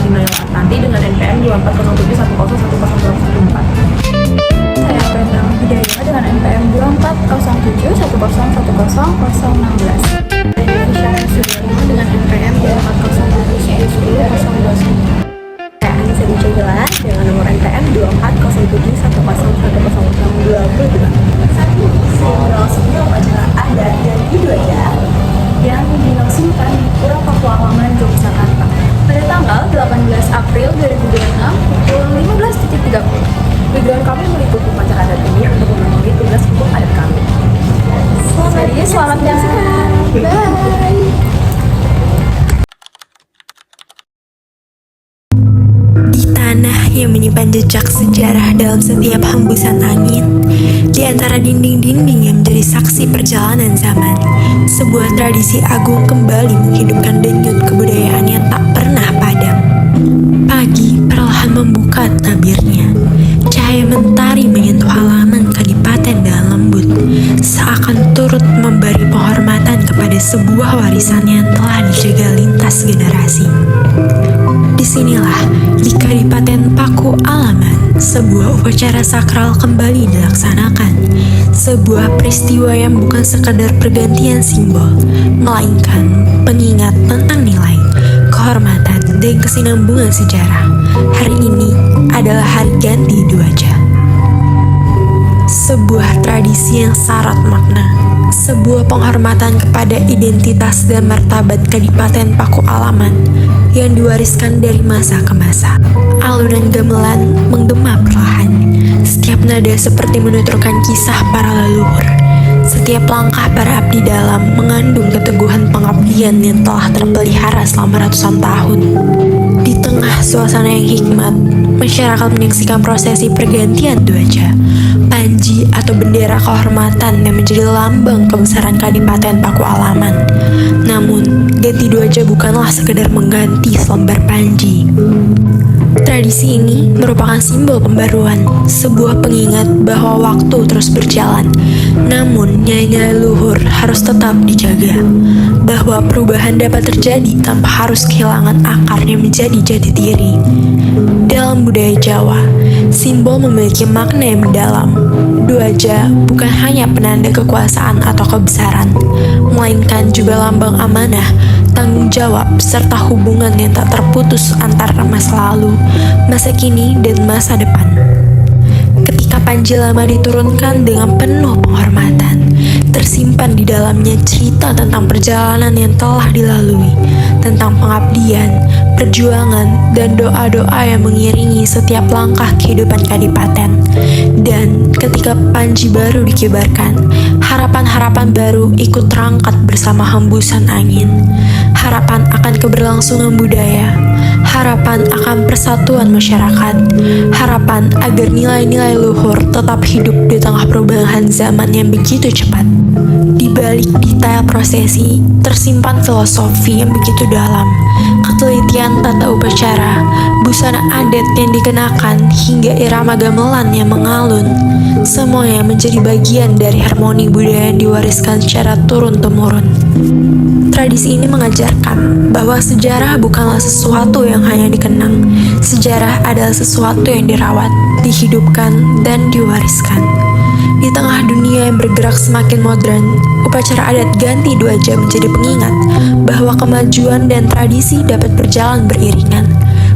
di Mayorat nanti dengan NPM 2407101014. Saya Brenang Hidayah dengan NPM 240710101016. Saya Sudirma dengan NPM 2407101020. Saya Anissa Dicogela dengan nomor NPM 240710101022. Simulasinya upacara adat yang kedua yang dilangsungkan di Pura Pakualaman, Yogyakarta pada tanggal 18 April 2026 pukul 15.30. Tujuan kami mengikuti upacara adat ini untuk memenuhi tugas hukum adat kami. Selamat menyaksikan. Bye. Tanah yang menyimpan jejak sejarah dalam setiap hembusan angin, di antara dinding-dinding yang menjadi saksi perjalanan zaman, sebuah tradisi agung kembali menghidupkan denyut kebudayaan yang tak pernah padam. Pagi perlahan membuka tabirnya, cahaya mentari menyentuh halaman kadipaten dengan lembut, seakan turut memberi penghormatan kepada sebuah warisan yang telah dijaga lintas generasi. Disinilah, di Kadipaten Pakualaman, sebuah upacara sakral kembali dilaksanakan. Sebuah peristiwa yang bukan sekadar pergantian simbol, melainkan pengingat tentang nilai, kehormatan, dan kesinambungan sejarah. Hari ini adalah hari ganti Dwaja. Sebuah tradisi yang syarat makna, sebuah penghormatan kepada identitas dan martabat Kadipaten Pakualaman yang diwariskan dari masa ke masa. Alunan gamelan menggema perlahan, setiap nada seperti menuturkan kisah para leluhur. Setiap langkah para abdi dalam mengandung keteguhan pengabdian yang telah terpelihara selama ratusan tahun. Di tengah suasana yang hikmat, masyarakat menyaksikan prosesi pergantian Dwaja, panji atau bendera kehormatan yang menjadi lambang kebesaran Kadipaten Pakualaman. Namun, ganti Dwaja bukanlah sekedar mengganti selembar panji. Tradisi ini merupakan simbol pembaruan, sebuah pengingat bahwa waktu terus berjalan. Namun, nilai-nilai luhur harus tetap dijaga, bahwa perubahan dapat terjadi tanpa harus kehilangan akarnya menjadi jati diri. Dalam budaya Jawa, simbol memiliki makna yang mendalam. Dwaja bukan hanya penanda kekuasaan atau kebesaran, melainkan juga lambang amanah, tanggung jawab, serta hubungan yang tak terputus antara masa lalu, masa kini, dan masa depan. Ketika panji lama diturunkan dengan penuh penghormatan, tersimpan di dalamnya cerita tentang perjalanan yang telah dilalui, tentang pengabdian, perjuangan, dan doa-doa yang mengiringi setiap langkah kehidupan Kadipaten. Dan ketika panji baru dikibarkan, harapan-harapan baru ikut terangkat bersama hembusan angin. Harapan akan keberlangsungan budaya, harapan akan persatuan masyarakat, harapan agar nilai-nilai luhur tetap hidup di tengah perubahan zaman yang begitu cepat. Di balik detail prosesi, tersimpan filosofi yang begitu dalam, ketelitian tata upacara, busana adat yang dikenakan, hingga irama gamelan yang mengalun. Semuanya menjadi bagian dari harmoni budaya yang diwariskan secara turun-temurun. Tradisi ini mengajarkan bahwa sejarah bukanlah sesuatu yang hanya dikenang. Sejarah adalah sesuatu yang dirawat, dihidupkan, dan diwariskan. Di tengah dunia yang bergerak semakin modern, upacara adat ganti Dwaja menjadi pengingat bahwa kemajuan dan tradisi dapat berjalan beriringan,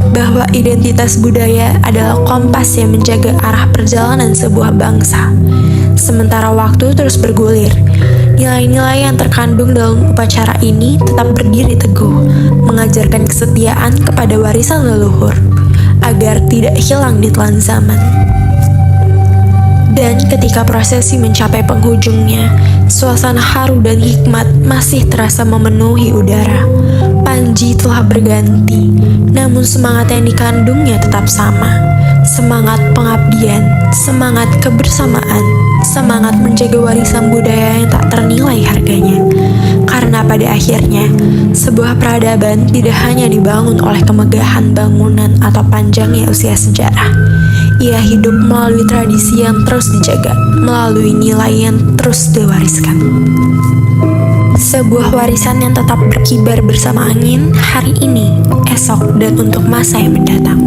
bahwa identitas budaya adalah kompas yang menjaga arah perjalanan sebuah bangsa. Sementara waktu terus bergulir, nilai-nilai yang terkandung dalam upacara ini tetap berdiri teguh, mengajarkan kesetiaan kepada warisan leluhur, agar tidak hilang di telan zaman. Dan ketika prosesi mencapai penghujungnya, suasana haru dan hikmat masih terasa memenuhi udara. Panji telah berganti, namun semangat yang dikandungnya tetap sama. Semangat pengabdian, semangat kebersamaan, semangat menjaga warisan budaya yang tak ternilai harganya. Karena pada akhirnya, sebuah peradaban tidak hanya dibangun oleh kemegahan bangunan atau panjangnya usia sejarah. Ia hidup melalui tradisi yang terus dijaga, melalui nilai yang terus diwariskan. Sebuah warisan yang tetap berkibar bersama angin hari ini, esok, dan untuk masa yang mendatang.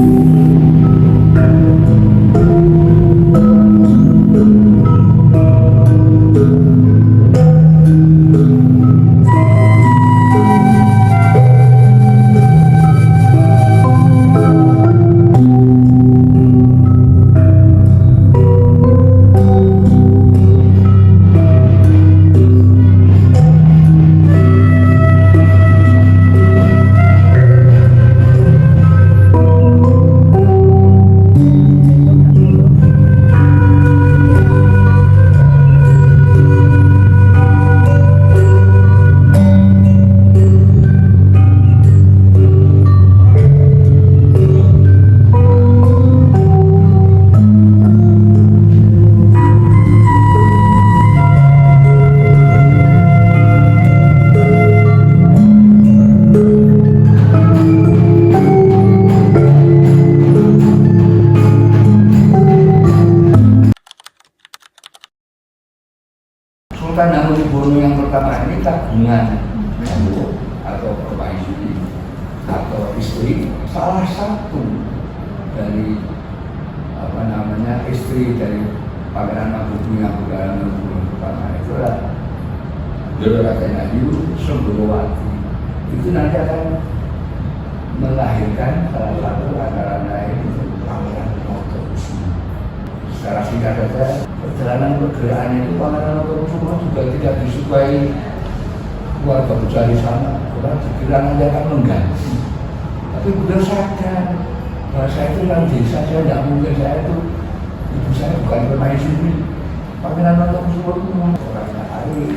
Sultan Hamengkubuwono yang pertama ini tabungan atau permaisuri atau istri salah satu dari istri dari Pangeran Hamengkubuwono pertama itu adalah Dororaden Ayu Senggorowati. Itu nanti akan melahirkan salah satu antara lain Pangeran Notokusumo. Secara singkat saja, perjalanan pergerakan itu Pangeran Notokusumo juga tidak disukai keluarga besar di sana. Orang dikira nanti akan mengganti. Tapi beliau sadar bahwa saya itu orang desa, saya tidak mungkin, saya itu ibu saya bukan permaisuri. Pangeran Notokusumo itu orangnya arif,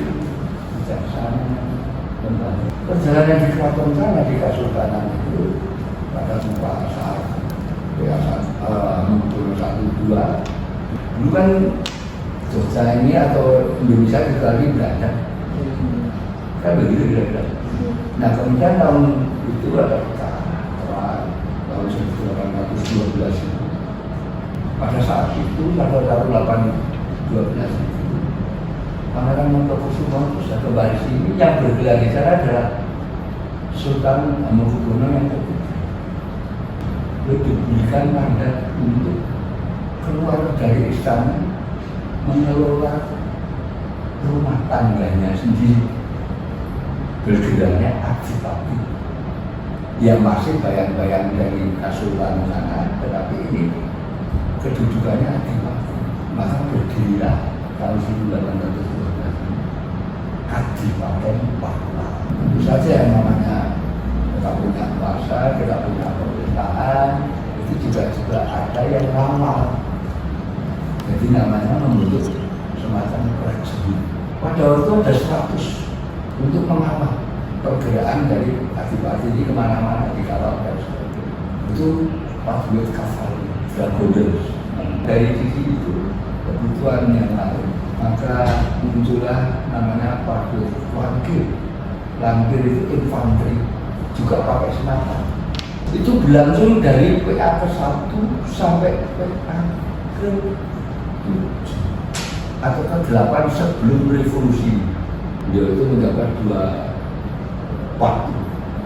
bijaksana, dan baik. Perjalanan di keraton sana di Kasultanan itu pada Masa Hamengkubuwono 1-2. Dulu kan Jogja ini atau Indonesia juga lagi berada, kan begitu kira-kira. Nah kemudian tahun itu ada tahun 1812 itu. Pada saat itu pada tahun 1812 itu Pangeran Notokusumo sudah kembali sini. Yang bergelar di sana adalah Sultan Hamengkubuwono yang ketiga. Beliau diberikan mandat untuk keluar dari istana mengelola rumah tangganya sendiri, bergelarnya Adipati, yang masih bayang-bayang dari Kasultanan sana, tetapi ini kedudukannya Adipati. Maka berdirilah tahun 1812 Kadipaten Papua. Tentu saja yang namanya kita punya kuasa, kita punya pemerintahan, itu juga ada yang ramal. Jadi namanya membentuk semacam presiden. Pada waktu ada 100 untuk mengawal pergerakan dari Adipati ini kemana-mana, dikawal dan sebagainya. Itu prajurit kavaleri, dragoner. Dari sisi itu kebutuhan yang lain, maka muncullah namanya prajurit langkir. Langkir itu infanteri, juga pakai senjata. Itu berlangsung dari PA ke-1 sampai PA ke-7 atau ke-8 sebelum revolusi. Beliau itu mendapat 2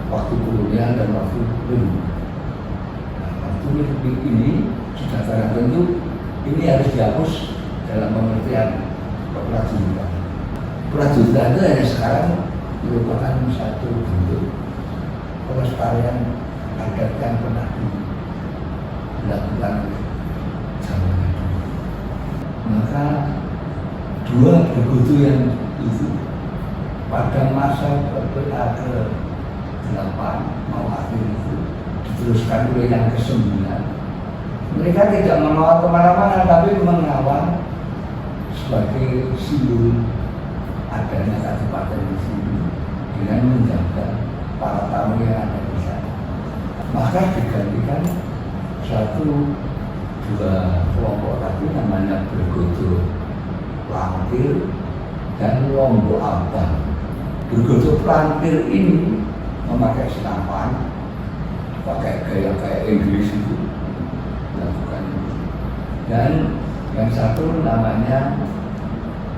waktu kolonial dan waktu republik. Nah, waktu republik ini sudah sangat tentu ini harus dihapus dalam pengertian keprajuritan. Prajuritan itu hanya sekarang merupakan satu bentuk pelestarian adat yang pernah dilakukan zaman itu. Maka 2 berkutu yang itu pada masa PA ke-8 mau akhir itu diteruskan oleh yang ke-9. Mereka tidak mengawal kemana-mana, tapi mengawal sebagai simbol adanya Kadipaten di sini dengan menjaga para tamu yang ada di sana. Maka digantikan 2 kelompok tadi namanya Bergodo Langkir dan Lombok Abang. Bergodo Langkir ini memakai senapan, pakai gaya kayak Inggris itu, lakukan. Dan yang satu namanya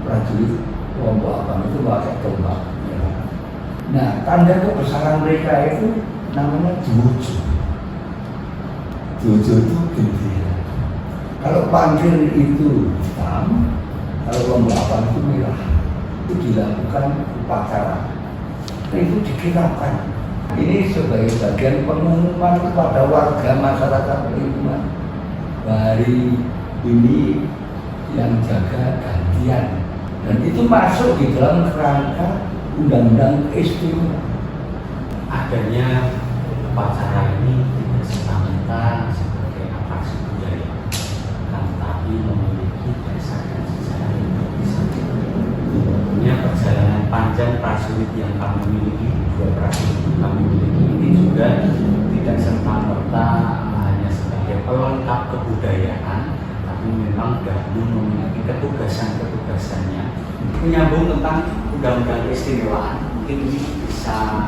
prajurit Lombok Abang itu pakai tombak merah. Nah, tanda kebesaran mereka itu namanya dojo. Dojo itu bendera. Kalau panggil itu hitam, kalau lombakan itu merah. Itu dilakukan upacara. Nah, itu dikirakan. Ini sebagai bagian pengumuman kepada warga masyarakat lingkungan. Hari ini yang jaga gantian. Dan itu masuk di dalam kerangka undang-undang keistimewaan. Adanya upacara ini tidak semata sebagai atraksi budaya, tetapi memiliki dasar dan sejarah yang berbisa. Punya perjalanan panjang prajurit yang kami miliki, dua prajurit yang kami miliki ini juga tidak serta-merta hanya sebagai pelengkap kebudayaan, tapi memang gabung memiliki ketugasan-ketugasannya. Menyambung tentang undang-undang keistimewaan, mungkin ini bisa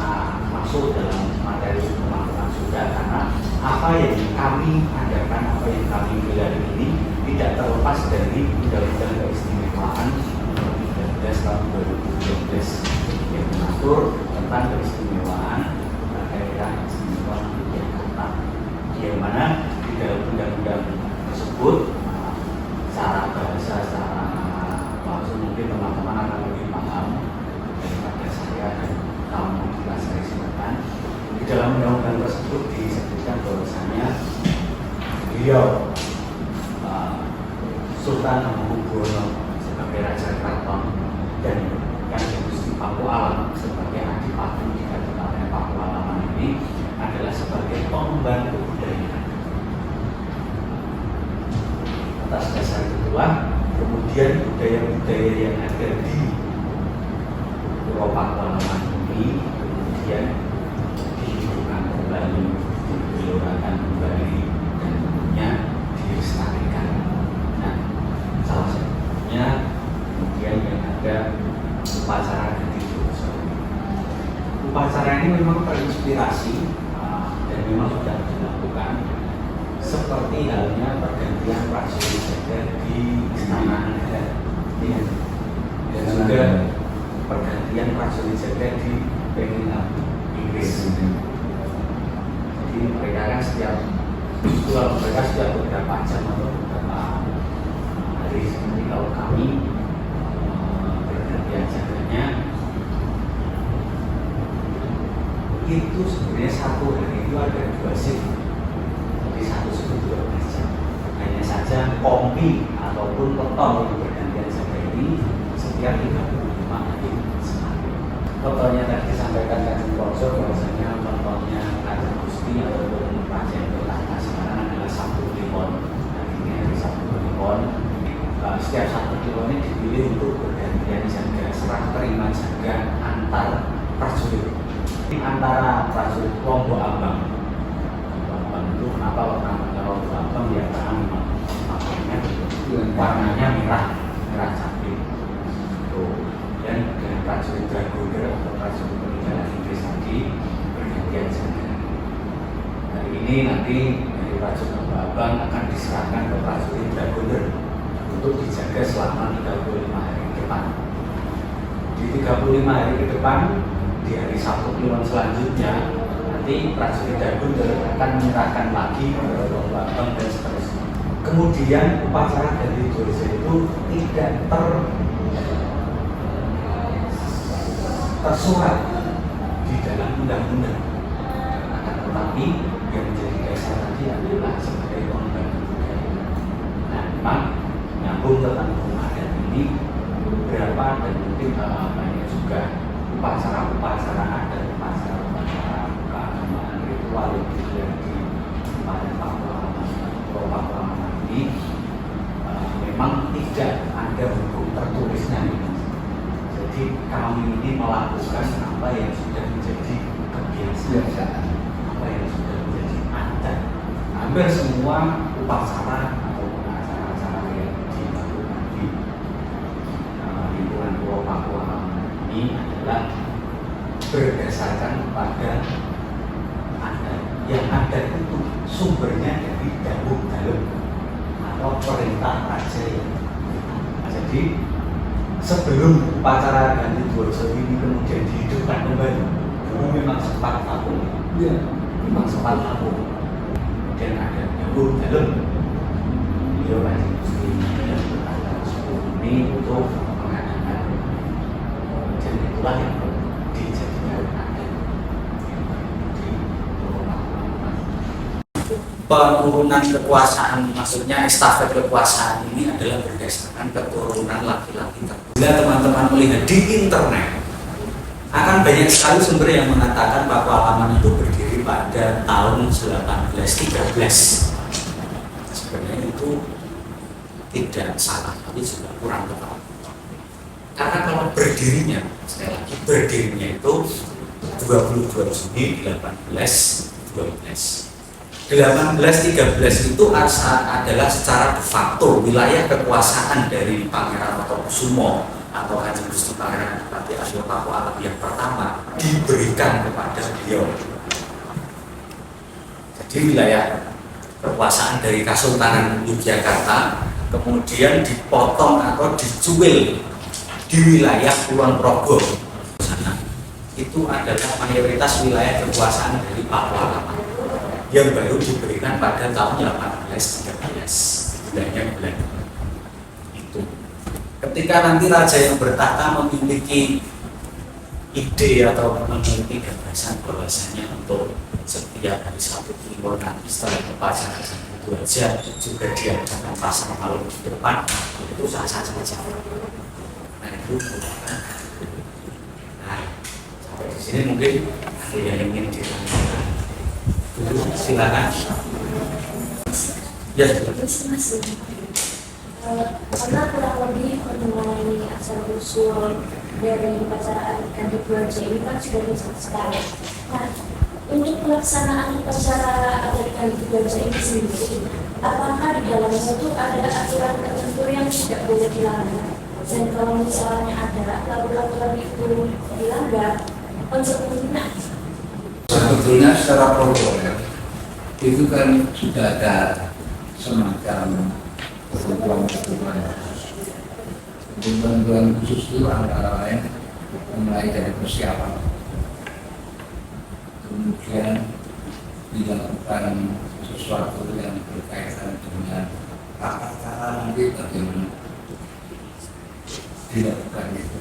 masuk dalam materi teman-teman sudah, karena apa yang kami adakan, apa yang kami gelar ini tidak terlepas dari undang-undang keistimewaan nomor 13 tahun 2012 yang mengatur tentang keistimewaan daerah istimewa Yogyakarta, yang mana di dalam undang-undang tersebut secara bahasa, secara langsung mungkin teman-teman akan lebih paham daripada saya dan kamu kita saya silakan. Di dalam undang-undang tersebut disebutkan bahwasanya beliau Sultan Hamengkubuwono sebagai Raja Keraton dan Kanjeng Gusti Pakualam sebagai Adipati di Kabupaten Pakualaman ini adalah sebagai pembantu budaya. Atas dasar itulah kemudian budaya-budaya yang ada di Pulau Pakualaman ini kemudian dihidupkan kembali, digelurakan kembali, dan tentunya dilestarikan. Nah, salah satunya kemudian yang ada upacara Gedi Joso. Upacara ini memang terinspirasi dan memang sudah dilakukan seperti halnya pergantian prajurit jaga di Istana Negara, dan juga pergantian prajurit jaga di Buckingham Inggris. Jadi mereka kan setiap beberapa jam atau beberapa hari. Seperti kalau kami pergantian jaganya itu sebenarnya satu hari itu ada 2 shift. Satu suku 12 jam. Hanya saja kompi ataupun peton yang bergantian jaga ini setiap 35 hari sekali. Petonnya tadi disampaikan Kanjeng Profesor bahwasanya petonnya Kanjeng Gusti ataupun Raja Bertahta sekarang adalah Sabtu Kliwon. Dan ini hari Sabtu Kliwon. Setiap Sabtu Kliwon ini dipilih untuk bergantian jaga, serah terima jaga antar prajurit. Antara prajurit Lombok Abang itu kenapa namanya Lombok Abang ya, karena memang warnanya merah cabai. Dan dengan prajurit Dragoner atau prajurit peninggalan Inggris tadi bergantian jaga. Hari ini nanti dari prajurit Lombok Abang akan diserahkan ke prajurit Dragoner untuk dijaga selama 35 hari ke depan. Di 35 hari ke depan, di hari Sabtu Kliwon selanjutnya nanti prajurit Dragoner akan menyerahkan lagi ke Lombok Abang dan seterusnya. Kemudian upacara Gedi Joso itu tidak tersurat di dalam undang-undang, akan tetapi yang menjadi dasar tadi adalah sebagai pembantu budaya. Nah, memang nyambung tentang hukum adat ini beberapa dan mungkin banyak juga upacara-upacara adat, upacara-upacara keagamaan ritual yang terjadi pada Pakualaman ini memang tidak ada hukum tertulisnya. Jadi kami ini melakukan apa yang sudah menjadi kebiasaan, apa yang sudah menjadi adat. Hampir semua upacara ataupun acara-acara yang dilakukan di lingkungan Pulau Pakualaman ini adalah berdasarkan pada adat. Yang adat itu sumbernya dari dawuh dalem atau perintah raja. Jadi sebelum upacara ganti Dwojo ini kemudian dihidupkan kembali, dulu memang sempat vakum. Iya. Memang sempat vakum. Kemudian ada Dawu Dalem, beliau Kanjeng Gusti dan bertanggal 10 Mei untuk mengadakan, dan itulah yang dijadikan adat di penurunan kekuasaan, maksudnya estafet kekuasaan ini adalah berdasarkan keturunan laki-laki tertentu. Bila teman-teman melihat di internet, akan banyak sekali sumber yang mengatakan Pakualaman itu berdiri pada tahun 1813. Sebenarnya itu tidak salah, tapi juga kurang tepat. Karena kalau berdirinya, sekali lagi berdirinya itu 22 Juni 1812. 1813 itu adalah secara de facto wilayah kekuasaan dari Pangeran Notokusumo atau Kanjeng Gusti Pangeran Adipati Arya Pakualam yang pertama diberikan kepada beliau. Jadi wilayah kekuasaan dari Kasultanan Yogyakarta kemudian dipotong atau dicuil di wilayah Kulon Progo sana. Itu adalah mayoritas wilayah kekuasaan dari Pakualaman yang baru diberikan pada tahun 1813 bulan itu. Ketika nanti raja yang bertahta memiliki ide atau memiliki gagasan bahwasanya untuk setiap hari Sabtu Kliwon nanti setelah upacara itu aja juga diadakan pasar malam di depan, itu sah-sah saja. Nah itu bukan. Nah sampai di sini mungkin ada yang ingin ditanyakan. Dulu silakan. Ya. Karena kurang lebih mengenai asal usul dari upacara ganti Dwojo ini kan sudah dijelaskan. Nah, untuk pelaksanaan upacara adat ganti Dwojo ini sendiri, apakah di dalamnya itu ada aturan tertentu yang tidak boleh dilanggar? Dan kalau misalnya ada aturan itu dilanggar, konsekuensinya? Sebetulnya secara protokoler itu kan sudah ada semacam ketentuan khusus itu antara lain mulai dari persiapan, kemudian dilakukan sesuatu yang berkaitan dengan tata cara nanti bagaimana dilakukan itu.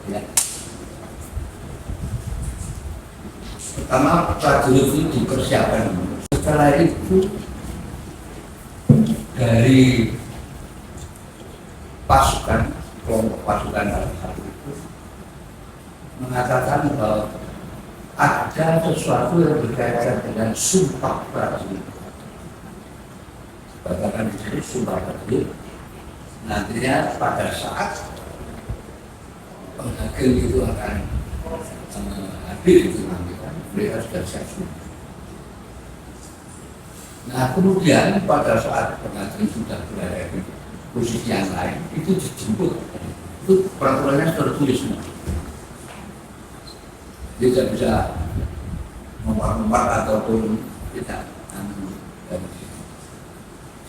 Ya. Pertama prajurit itu dipersiapkan. Setelah itu dari pasukan, kelompok pasukan pada saat itu mengatakan bahwa ada sesuatu yang berkaitan dengan sumpah prajurit. Katakan itu sumpah prajurit. Nantinya pada saat penghakim itu akan hadir itu nanti kan mereka sudah siap. Nah kemudian pada saat pengantin sudah berada di posisi yang lain itu dijemput, itu peraturannya sudah tulis semua. Dia tidak bisa memar ataupun tidak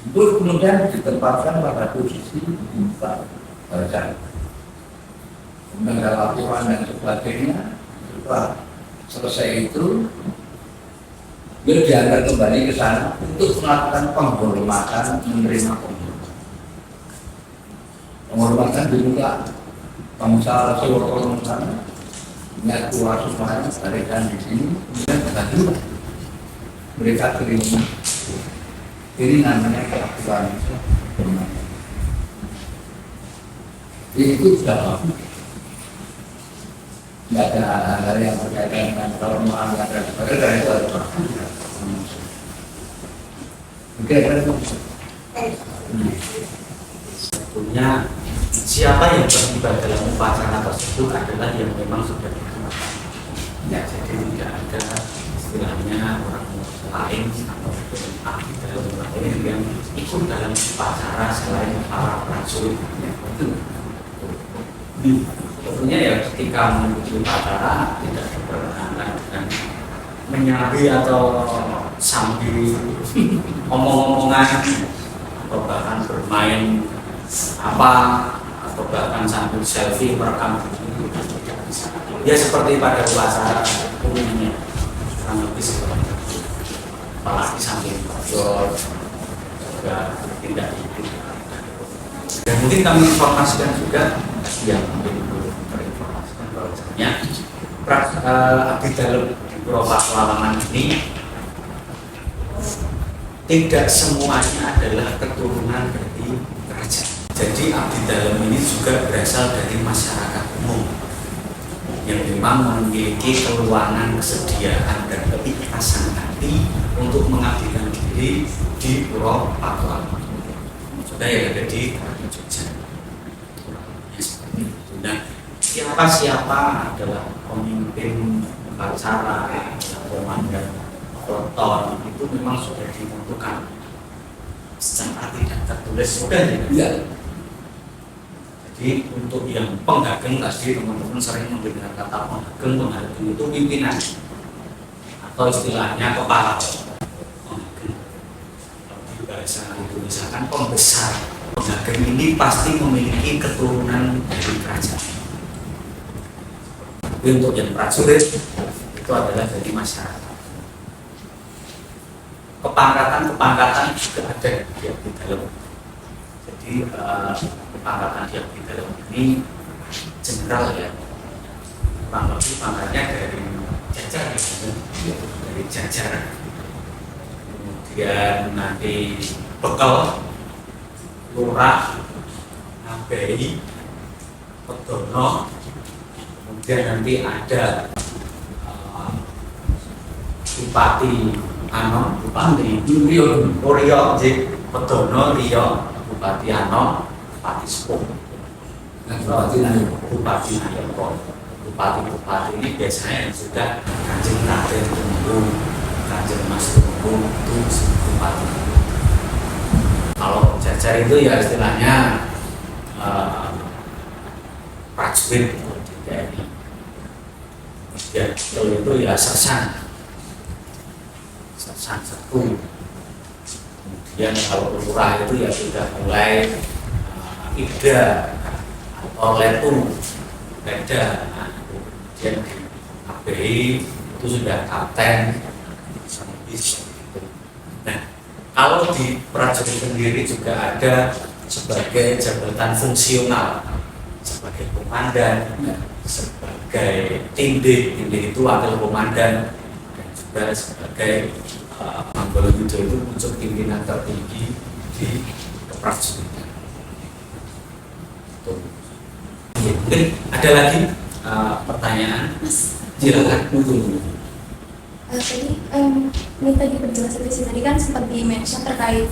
jemput, kemudian ditempatkan pada posisi dibuka baca, kemudian ada laporan dan sebagainya. Setelah selesai itu beliau diantar kembali ke sana untuk melakukan penghormatan, menerima penghormatan dibuka pengusaha Seworo sana, ingat keluar semuanya, barisan di sini, kemudian tergantung mereka terima. Ini namanya peraturan hormatan. Itu sudah bagus. Tidak ada hal-hal yang berkaitan dengan kalau mau angkat dan sebagainya dari itu harus bagus. Oke, sebetulnya siapa yang terlibat dalam upacara tersebut adalah yang memang sudah dikenal. Ya, jadi tidak ada istilahnya orang lain atau ahli dalam lain yang ikut dalam upacara selain para prajurit. Sebetulnya ya ketika menuju upacara tidak diperkenankan dengan menyabi atau sambil omong-omongan atau bahkan bermain apa atau bahkan sambil selfie merekam diri itu tidak bisa. Ya seperti pada upacara umumnya, kurang lebih seperti itu. Apalagi sambil ngobrol juga tidak itu. Dan mungkin kami informasikan juga yang mungkin belum terinformasikan bahwasanya abdi dalam di Pura Pakualaman ini tidak semuanya adalah keturunan dari kerajaan. Jadi abdi dalam ini juga berasal dari masyarakat umum yang memang memiliki keluangan, kesediaan dan keikhlasan hati untuk mengabdikan diri di Pura Pakualaman. Sudah yang ada di Jogja. Nah, siapa adalah pemimpin upacara, komandan Proton itu memang sudah ditentukan secara tidak tertulis sudah ya. Jadi untuk yang penggageng tadi teman-teman sering mendengar kata penggageng itu pimpinan atau istilahnya kepala penggageng. Di bahasa Indonesia kan pembesar. Penggageng ini pasti memiliki keturunan dari kerajaan. Tapi untuk yang prajurit itu adalah dari masyarakat. Kepangkatan juga ada di dalam. Jadi kepangkatan di dalam ini jenderal ya. Kurang lebih pangkatnya dari jajar dari jajaran. Kemudian nanti bekal, lurah, nabai, pedono. Kemudian nanti ada bupati Bupati Rio, Pedono, Rio, Bupati Bupati Sepuh, Bupati Nayoko. Bupati ini biasanya yang sudah Kanjeng Raden Tunggu, Kanjeng Mas Tunggu itu bupati. Kalau jajar itu ya istilahnya prajurit di TNI. Ya, itu ya sersan satu. Kemudian kalau lurah itu ya sudah mulai ida atau letu, leda. Kemudian di ABI itu sudah kapten, nah, kalau di prajurit sendiri juga ada sebagai jabatan fungsional, sebagai komandan, sebagai tindih itu wakil komandan, dan juga sebagai Manggolo Yudo itu muncul pimpinan tertinggi di keprajuritan. Mungkin ada lagi pertanyaan? Silakan. Ini tadi penjelasan di sini tadi kan sempat di-mention terkait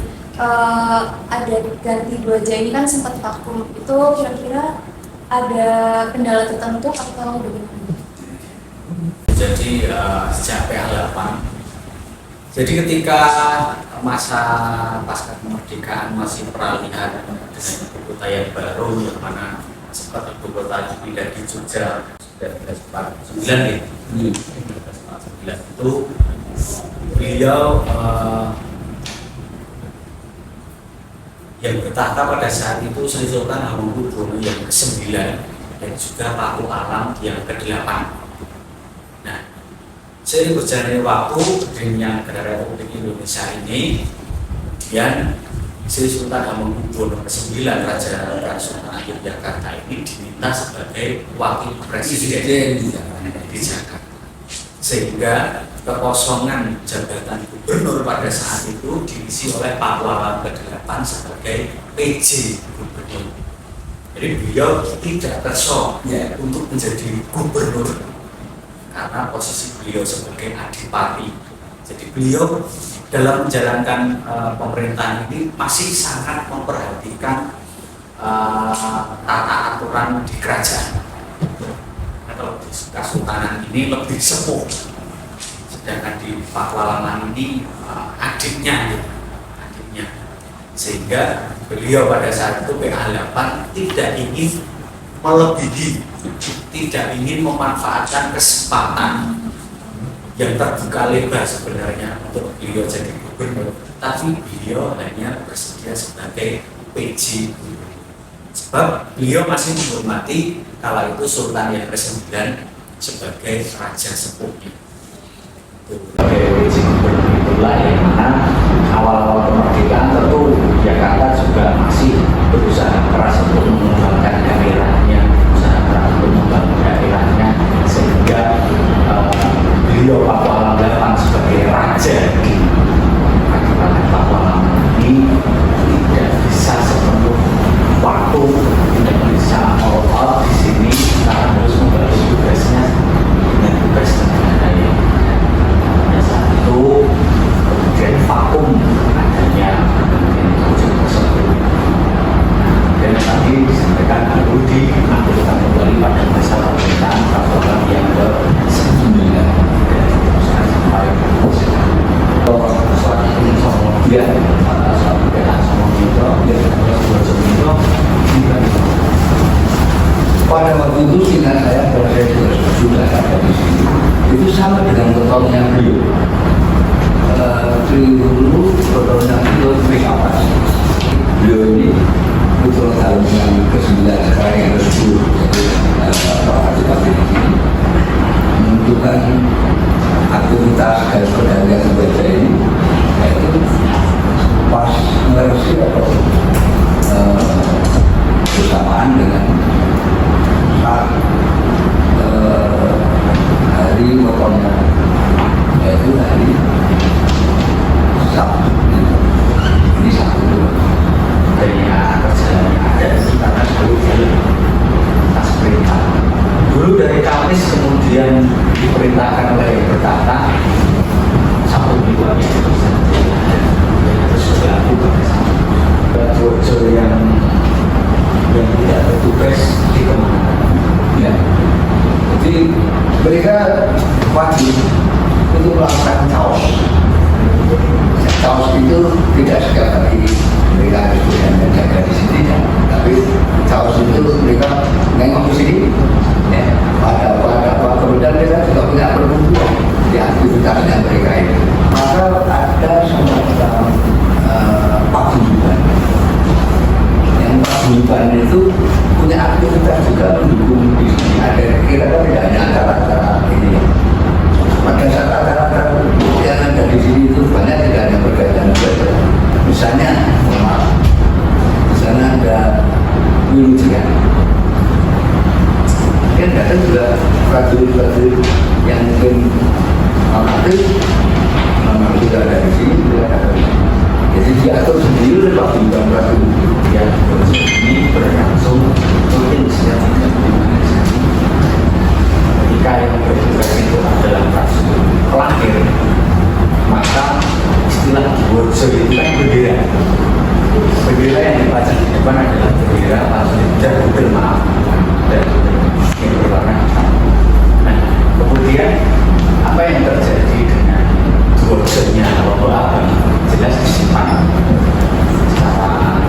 ada ganti wajah ini kan sempat vakum. Itu kira-kira ada kendala tertentu atau bagaimana? Jadi sejak PA8. Jadi ketika masa pasca kemerdekaan masih peralihan dengan ibu kota yang baru, yang mana sempat ibu kota dipindah di Jogja 1949 ya. 1949 itu beliau yang bertahta pada saat itu Sri Sultan Hamengkubuwono yang ke-9 dan juga Paku Alam yang ke-8. Seiring berjalannya waktu dengan negara Republik Indonesia ini, kemudian Sri Sultan Hamengkubuwono ke-9 Raja Sultan Agung Jakarta ini diminta sebagai wakil presiden di Jakarta, sehingga kekosongan jabatan gubernur pada saat itu diisi oleh Pakualam ke-8 sebagai PJ gubernur. Jadi beliau tidak kerso untuk menjadi gubernur karena posisi beliau sebagai adipati. Jadi beliau dalam menjalankan pemerintahan ini masih sangat memperhatikan tata aturan di kerajaan. Kalau di Kesultanan ini lebih sepuh, sedangkan di Pakualaman ini adiknya, sehingga beliau pada saat itu PA8 tidak ingin melebihi, tidak ingin memanfaatkan kesempatan yang terbuka lebar sebenarnya untuk beliau jadi gubernur, tapi beliau hanya bersedia sebagai PJ. Sebab sebab beliau masih menghormati kala itu Sultan yang ke-9 sebagai raja sepuhnya. Itulah yang mana awal-awal kemerdekaan tentu Jakarta juga masih berusaha keras untuk mengembangkan daerahnya, berusaha keras untuk membangun daerahnya, sehingga beliau Paku Alaman sebagai raja di Kabupaten Paku Alaman ini tidak bisa sepenuh waktu, tidak bisa all out di sini karena harus membagi tugasnya dengan tugas negara daya. Pada saat itu kemudian vakum adanya tujuh tersebut. Dan tadi disampaikan perlu diambilkan kembali pada masa pemerintahan Kapolri yang ke-9 sampai pada waktu itu singkat saya kalau saya sudah ada di sini itu sama dengan betonnya beliau. Dulu betonnya itu apa sih? Beliau ini betul tahun yang ke-9 sekarang yang ke-10 menentukan aktivitas dan perdagangan baca ini yaitu pas ngerasi atau bersamaan dengan saat hari potongnya yaitu hari Sabtu. Ini Sabtu adanya kerjaan yang ada karena dulu jalur atas perintah. Dulu dari Kamis kemudian diperintahkan oleh berkata Sabtu mingguannya itu terus berlaku bersama. Jojo yang tidak bertugas di kemana? ya. Jadi mereka wajib untuk melakukan caos. Caos itu tidak setiap hari mereka harus menjaga di sini ya. Tapi caos itu mereka nengok ke sini ya. Ada apa kemudian mereka juga punya perkumpulan di aktivitasnya mereka ini. Maka ada semacam paguyuban. Yang paguyuban itu punya aktivitas juga mendukung di sini. Ada kira-kira tidak hanya acara-acara ini. Pada saat acara-acara yang ada di sini itu banyak tidak hanya berkaitan dengan misalnya, misalnya ada wilujian. Mungkin datang juga prajurit-prajurit yang mungkin aktif, memang sudah ada di sini, sudah ada di sini. Jadi diatur sendiri oleh prajurit yang ini berlangsung rutin setiap 3 hari. Ketika yang bertugas itu adalah prajurit pelakir, maka istilah Wojo itu kan bendera. Bendera yang dibaca di depan adalah bendera prajurit dan butir maaf dan yang berwarna hitam. Nah, kemudian apa yang terjadi dengan Wojo-nya Lombok Abang jelas disimpan secara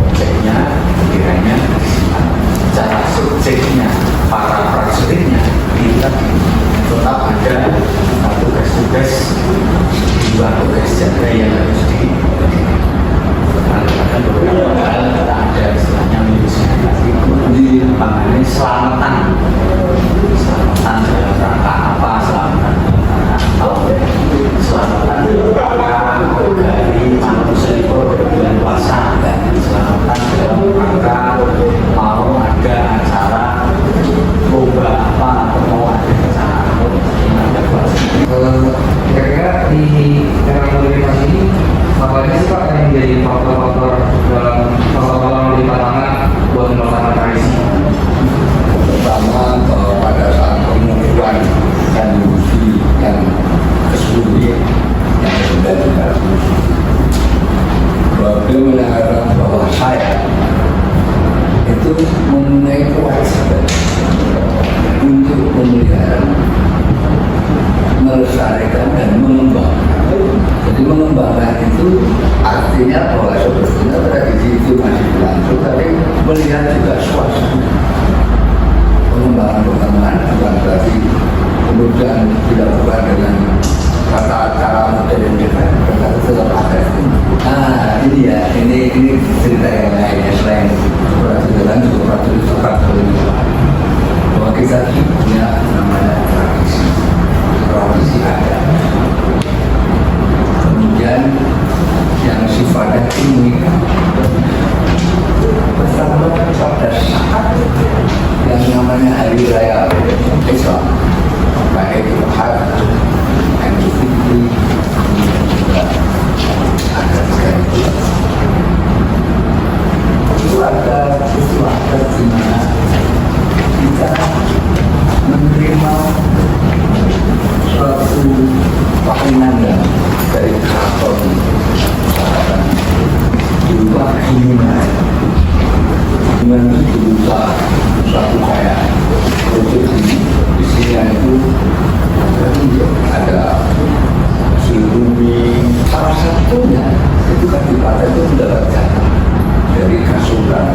objeknya, benderanya disimpan, secara subjeknya para prajuritnya itu tetap ada tugas-tugas di luar tugas jaga yang harus dilakukan. Beberapa hal kita ada istilahnya di mengenai selamatan dalam rangka apa, selamatan dari manusia itu berbulan puasa, selamatan dalam rangka mau ada acara lomba apa atau mau ada acara kira-kira di era modernitas ini apa aja sih Pak yang menjadi faktor-faktor dalam faktor-faktor di pandangan buat melakukan tradisi? Pertama pada saat pengukuran dan uji yang ke-10 yang ke-9 beliau menyatakan bahwa saya itu mempunyai kewajiban untuk memelihara, melestarikan dan mengembangkan. Jadi mengembangkan itu artinya bahwa sebetulnya tradisi itu masih berlangsung, tapi melihat juga suasana pengembangan bukan berarti kemudian tidak bukan dengan kata-kata modern kita, tetapi tetap ada. Nah ini ya, ini cerita yang lainnya selain dan juga prajurit bahwa kita punya namanya tradisi ada. Kemudian yang sifatnya ini pertama pada saat yang namanya hari raya Islam, baik itu Hajj, Idul Fitri, juga ada itu ada peristiwa di mana kita menerima suatu penanda dari keraton berupa keinginan itu berupa suatu kayak produk isinya itu ada silbumi, salah satunya itu kan di partai itu mendapatkan dari Kasuran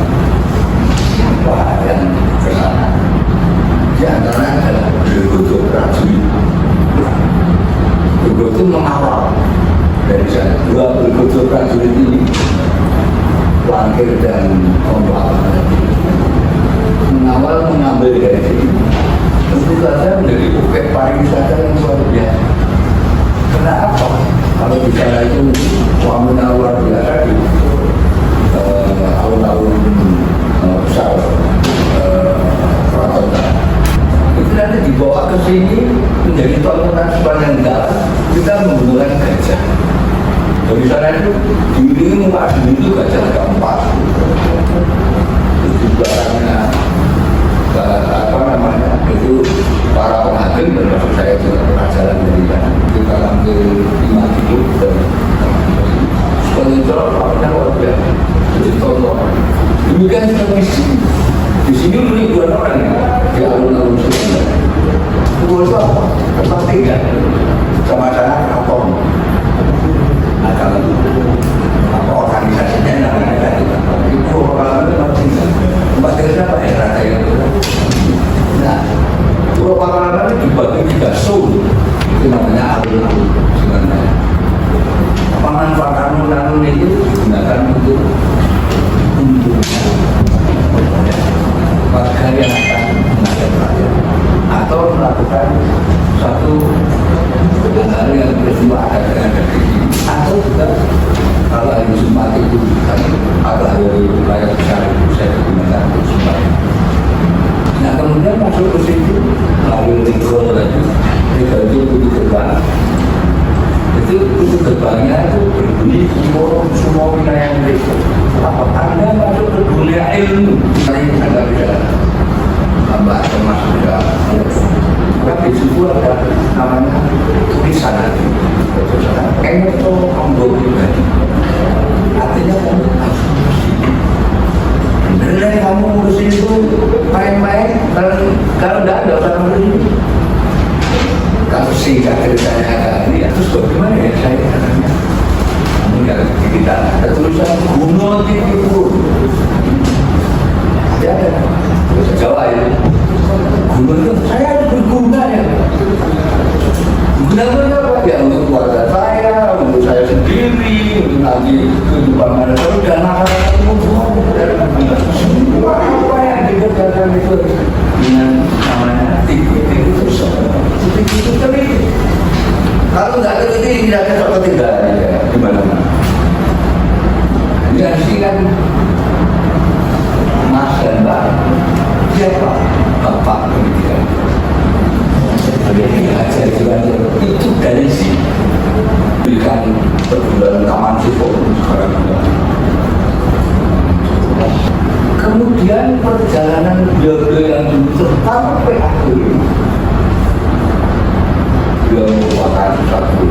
siapa yang kesana. Di antaranya adalah Bergodo Prajurit. Bergodo itu mengawal dari sana. Dua Bergodo Prajurit ini Langkir dan Ombak mengawal mengambil dari sini. Tentu saja menjadi upaya pariwisata yang luar biasa. Kenapa? Kalau bicara itu wamena luar biasa di tahun-tahun besar keraton itu nanti dibawa ke sini menjadi tontonan sepanjang jalan. Kita menggunakan gajah. Dari sana itu diiringi Pak Dini itu gajah keempat. Itu barangnya apa namanya itu para penghakim termasuk saya juga pernah jalan dari sana. Kita ngambil 5 kilo dan pengejar apa luar biasa. Jadi tontonan. Demikian juga di sini ribuan orang di alun-alun Sunda. Itu apa? Tempat tinggal sama-sama kapong. Nah kalau apa organisasinya namanya itu orang tempat tinggal. Tempat tinggal siapa ya? Raja itu. Nah, Pulau Pangrangan itu dibagi 3 zone. Itu namanya alun-alun sebenarnya. Pangan-pangan itu digunakan untuk warga yang akan menghadap rakyat atau melakukan satu hal yang peristiwa ada dengan ini, atau juga kalau hari Jumat itu atau hari raya besar itu saya digunakan untuk Jumat. Nah kemudian masuk ke situ melalui ringkol tadi, itu pintu gerbang. Itu pintu gerbangnya itu berbunyi semua wilayah Indonesia. Apa Anda masuk ke dunia ilmu? Ini Anda bisa tambah termasuk juga. Tapi di situ ada namanya tulisan nanti. Ento Ambo pribadi. Artinya kamu harus bersih. Benar kamu ngurusin itu main-main. Kalau tidak ada usah ngurusin. Kalau singkat ceritanya ini, terus bagaimana ya saya caranya? Enggak, kita ada tulisan Gunung Tinggi. Ada bahasa Jawa ya. Gunung itu saya ada berguna ya. Guna-guna apa? Ya untuk keluarga saya, untuk saya sendiri, untuk nanti kehidupan manusia dan masyarakat umum. Semua apa yang dikerjakan itu dengan namanya tinggi itu itu teliti. Kalau nggak teliti tidak ada apa tidak ya di mana-mana. Yang sini kan Mas dan Mbak siapa? Bapak pendidikan. Jadi ajar juga itu dari sini. Berikan perguruan taman Supo sekarang. Kemudian perjalanan beliau yang dulu sampai akhir. Beliau merupakan satu